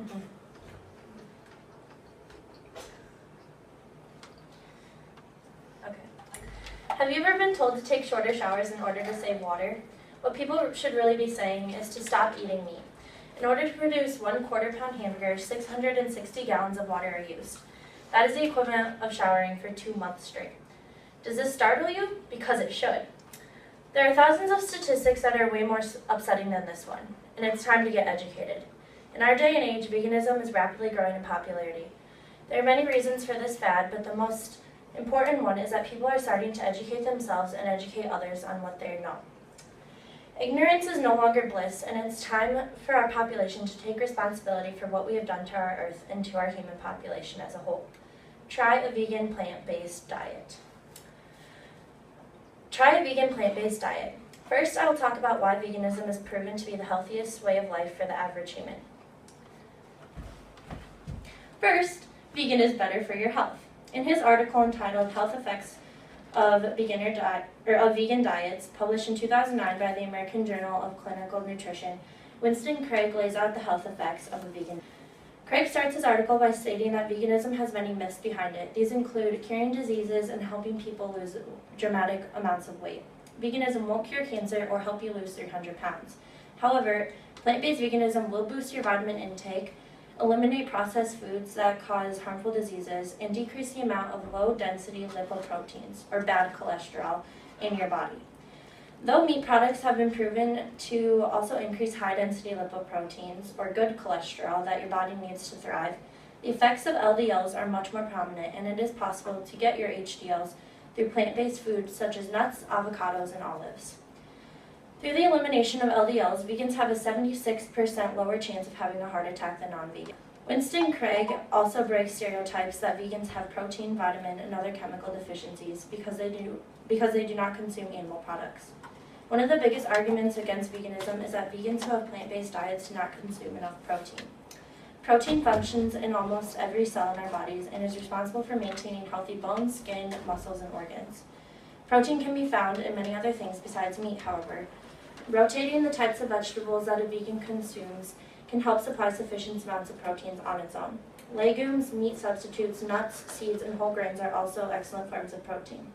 Okay. Have you ever been told to take shorter showers in order to save water? What people should really be saying is to stop eating meat. In order to produce 1/4 pound hamburger, 660 gallons of water are used. That is the equivalent of showering for 2 months straight. Does this startle you? Because it should. There are thousands of statistics that are way more upsetting than this one, and it's time to get educated. In our day and age, veganism is rapidly growing in popularity. There are many reasons for this fad, but the most important one is that people are starting to educate themselves and educate others on what they know. Ignorance is no longer bliss, and it's time for our population to take responsibility for what we have done to our earth and to our human population as a whole. Try a vegan plant-based diet. Try a vegan plant-based diet. First, I will talk about why veganism is proven to be the healthiest way of life for the average human. First, vegan is better for your health. In his article entitled Health Effects of Vegan Diets, published in 2009 by the American Journal of Clinical Nutrition, Winston Craig lays out the health effects of a vegan diet. Craig starts his article by stating that veganism has many myths behind it. These include curing diseases and helping people lose dramatic amounts of weight. Veganism won't cure cancer or help you lose 300 pounds. However, plant-based veganism will boost your vitamin intake, eliminate processed foods that cause harmful diseases, and decrease the amount of low-density lipoproteins, or bad cholesterol, in your body. Though meat products have been proven to also increase high-density lipoproteins, or good cholesterol, that your body needs to thrive, the effects of LDLs are much more prominent, and it is possible to get your HDLs through plant-based foods such as nuts, avocados, and olives. Through the elimination of LDLs, vegans have a 76% lower chance of having a heart attack than non-vegans. Winston Craig also breaks stereotypes that vegans have protein, vitamin, and other chemical deficiencies because they do not consume animal products. One of the biggest arguments against veganism is that vegans who have plant-based diets do not consume enough protein. Protein functions in almost every cell in our bodies and is responsible for maintaining healthy bones, skin, muscles, and organs. Protein can be found in many other things besides meat, however. Rotating the types of vegetables that a vegan consumes can help supply sufficient amounts of proteins on its own. Legumes, meat substitutes, nuts, seeds, and whole grains are also excellent forms of protein.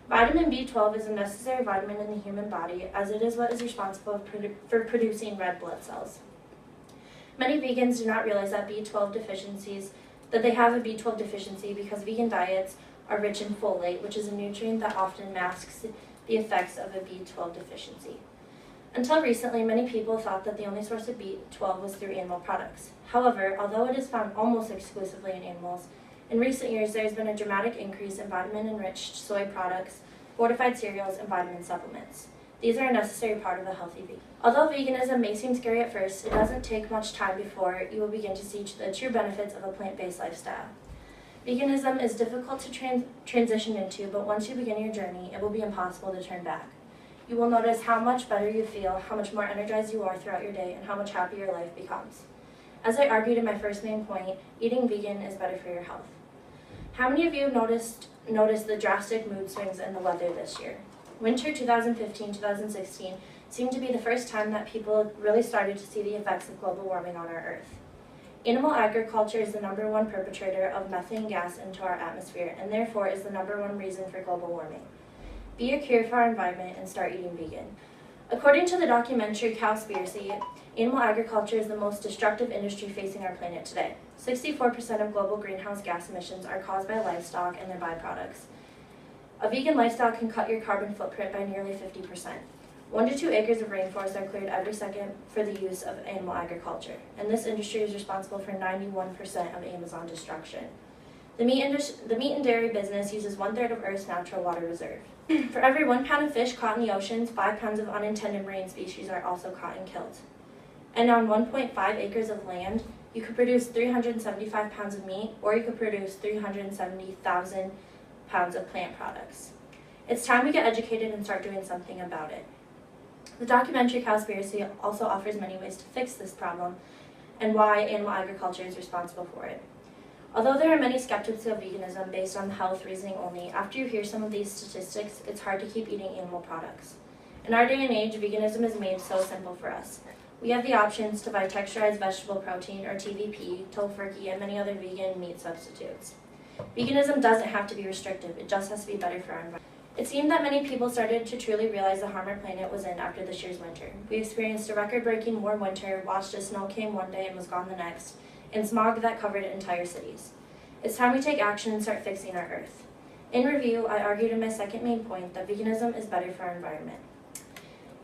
Vitamin B12 is a necessary vitamin in the human body, as it is what is responsible for producing red blood cells. Many vegans do not realize that they have a B12 deficiency because vegan diets are rich in folate, which is a nutrient that often masks the effects of a B12 deficiency. Until recently, many people thought that the only source of B12 was through animal products. However, although it is found almost exclusively in animals, in recent years there has been a dramatic increase in vitamin-enriched soy products, fortified cereals, and vitamin supplements. These are a necessary part of a healthy vegan. Although veganism may seem scary at first, it doesn't take much time before you will begin to see the true benefits of a plant-based lifestyle. Veganism is difficult to transition into, but once you begin your journey, it will be impossible to turn back. You will notice how much better you feel, how much more energized you are throughout your day, and how much happier your life becomes. As I argued in my first main point, eating vegan is better for your health. How many of you noticed the drastic mood swings in the weather this year? Winter 2015-2016 seemed to be the first time that people really started to see the effects of global warming on our Earth. Animal agriculture is the #1 perpetrator of methane gas into our atmosphere, and therefore is the #1 reason for global warming. Be a cure for our environment and start eating vegan. According to the documentary Cowspiracy, animal agriculture is the most destructive industry facing our planet today. 64% of global greenhouse gas emissions are caused by livestock and their byproducts. A vegan lifestyle can cut your carbon footprint by nearly 50%. 1 to 2 acres of rainforest are cleared every second for the use of animal agriculture, and this industry is responsible for 91% of Amazon destruction. The meat and dairy business uses 1/3 of Earth's natural water reserve. For every 1 pound of fish caught in the oceans, 5 pounds of unintended marine species are also caught and killed. And on 1.5 acres of land, you could produce 375 pounds of meat, or you could produce 370,000 pounds of plant products. It's time we get educated and start doing something about it. The documentary Cowspiracy also offers many ways to fix this problem and why animal agriculture is responsible for it. Although there are many skeptics of veganism based on health reasoning only, after you hear some of these statistics, it's hard to keep eating animal products. In our day and age, veganism is made so simple for us. We have the options to buy texturized vegetable protein, or TVP, tofurkey, and many other vegan meat substitutes. Veganism doesn't have to be restrictive, it just has to be better for our environment. It seemed that many people started to truly realize the harm our planet was in after this year's winter. We experienced a record-breaking warm winter, watched as snow came one day and was gone the next, and smog that covered entire cities. It's time we take action and start fixing our Earth. In review, I argued in my second main point that veganism is better for our environment.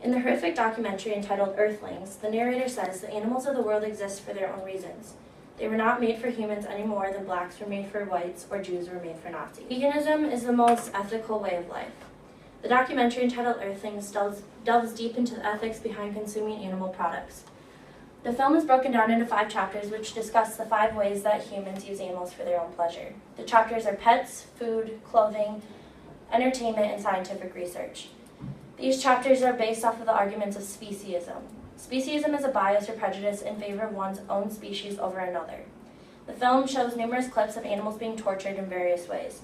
In the horrific documentary entitled Earthlings, the narrator says the animals of the world exist for their own reasons. They were not made for humans any more than blacks were made for whites or Jews were made for Nazis. Veganism is the most ethical way of life. The documentary entitled Earthlings delves deep into the ethics behind consuming animal products. The film is broken down into 5 chapters which discuss the 5 ways that humans use animals for their own pleasure. The chapters are pets, food, clothing, entertainment, and scientific research. These chapters are based off of the arguments of speciesism. Speciesism is a bias or prejudice in favor of one's own species over another. The film shows numerous clips of animals being tortured in various ways.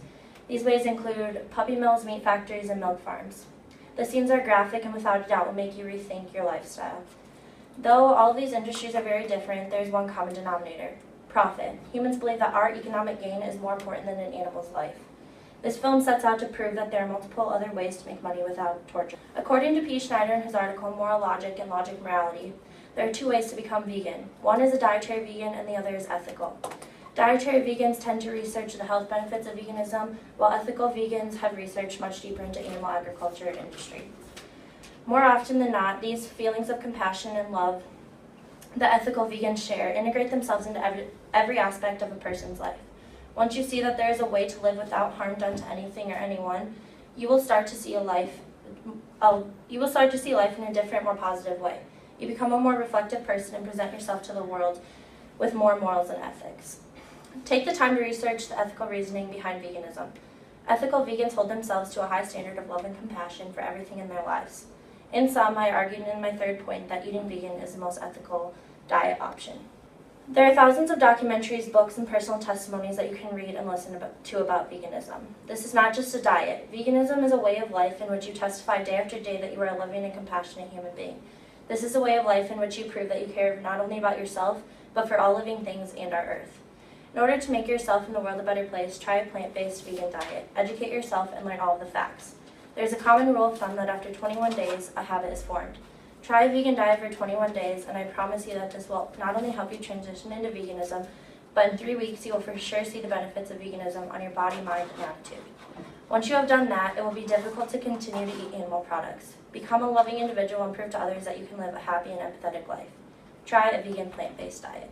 These ways include puppy mills, meat factories, and milk farms. The scenes are graphic and without a doubt will make you rethink your lifestyle. Though all of these industries are very different, there is one common denominator: profit. Humans believe that our economic gain is more important than an animal's life. This film sets out to prove that there are multiple other ways to make money without torture. According to P. Schneider in his article Moral Logic and Logic Morality, there are 2 ways to become vegan. One is a dietary vegan and the other is ethical. Dietary vegans tend to research the health benefits of veganism, while ethical vegans have researched much deeper into animal agriculture and industry. More often than not, these feelings of compassion and love that ethical vegans share integrate themselves into every aspect of a person's life. Once you see that there is a way to live without harm done to anything or anyone, you will start to see life in a different, more positive way. You become a more reflective person and present yourself to the world with more morals and ethics. Take the time to research the ethical reasoning behind veganism. Ethical vegans hold themselves to a high standard of love and compassion for everything in their lives. In sum, I argued in my 3rd point that eating vegan is the most ethical diet option. There are thousands of documentaries, books, and personal testimonies that you can read and listen to about veganism. This is not just a diet. Veganism is a way of life in which you testify day after day that you are a loving and compassionate human being. This is a way of life in which you prove that you care not only about yourself, but for all living things and our Earth. In order to make yourself and the world a better place, try a plant-based vegan diet. Educate yourself and learn all of the facts. There is a common rule of thumb that after 21 days, a habit is formed. Try a vegan diet for 21 days, and I promise you that this will not only help you transition into veganism, but in 3 weeks you will for sure see the benefits of veganism on your body, mind, and attitude. Once you have done that, it will be difficult to continue to eat animal products. Become a loving individual and prove to others that you can live a happy and empathetic life. Try a vegan plant-based diet.